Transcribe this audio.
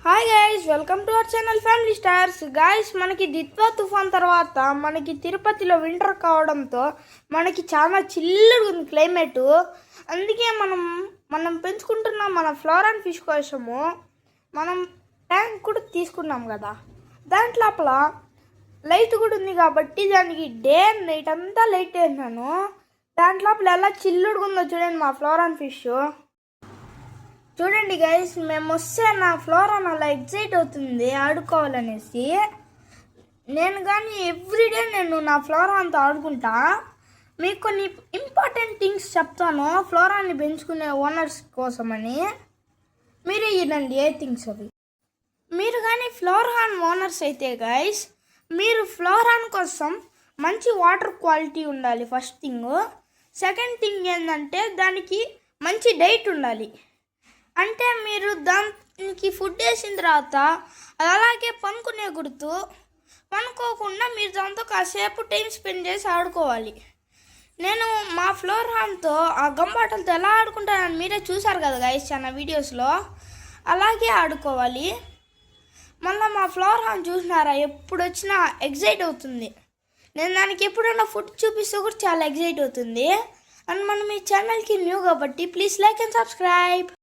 Hi guys, welcome to our channel family stars. Guys, మనకి దిత్వా తుఫాన్ తర్వాత మనకి తిరుపతిలో వింటర్ కావడంతో మనకి చాలా చిల్లుగా ఉంది క్లైమేటు. అందుకే మనం పెంచుకుంటున్న మన ఫ్లోరాన్ ఫిష్ కోసము మనం ట్యాంక్ కూడా తీసుకున్నాం కదా. దాంట్లో లోపల లైట్ కూడా ఉంది కాబట్టి దానికి డే అండ్ నైట్ అంతా లైట్ వేసినాను. దాంట్లో లోపల ఎలా చిల్లుగా ఉందో చూడండి మా ఫ్లోరాన్ ఫిష్. చూడండి గైస్, మేము వస్తే నా ఫ్లోరాన్ అలా ఎగ్జైట్ అవుతుంది ఆడుకోవాలనేసి. నేను కానీ ఎవ్రీడే నేను నా ఫ్లోరాన్తో ఆడుకుంటా. మీకు కొన్ని ఇంపార్టెంట్ థింగ్స్ చెప్తాను ఫ్లోరాన్ని పెంచుకునే ఓనర్స్ కోసమని. మీరే వినండి ఏ థింగ్స్ అవి. మీరు కానీ ఫ్లోరాన్ ఓనర్స్ అయితే గైస్, మీరు ఫ్లోరాన్ కోసం మంచి వాటర్ క్వాలిటీ ఉండాలి ఫస్ట్ థింగ్. సెకండ్ థింగ్ ఏంటంటే దానికి మంచి డైట్ ఉండాలి. అంటే మీరు దానికి ఫుడ్ వేసిన తర్వాత అది అలాగే పనుకోకుండా మీరు దాంతో కాసేపు టైం స్పెండ్ చేసి ఆడుకోవాలి. నేను మా ఫ్లోరాన్తో ఆ గంబాటలతో ఎలా ఆడుకుంటానని మీరే చూసారు కదా గైస్ చాలా వీడియోస్లో. అలాగే ఆడుకోవాలి. మళ్ళీ మా ఫ్లోరాన్ చూసినారా ఎప్పుడు వచ్చినా ఎగ్జైట్ అవుతుంది. నేను దానికి ఎప్పుడైనా ఫుడ్ చూపిస్తే కూడా చాలా ఎగ్జైట్ అవుతుంది. అండ్ మనం ఈ ఛానల్కి న్యూ కాబట్టి ప్లీజ్ లైక్ అండ్ సబ్స్క్రైబ్.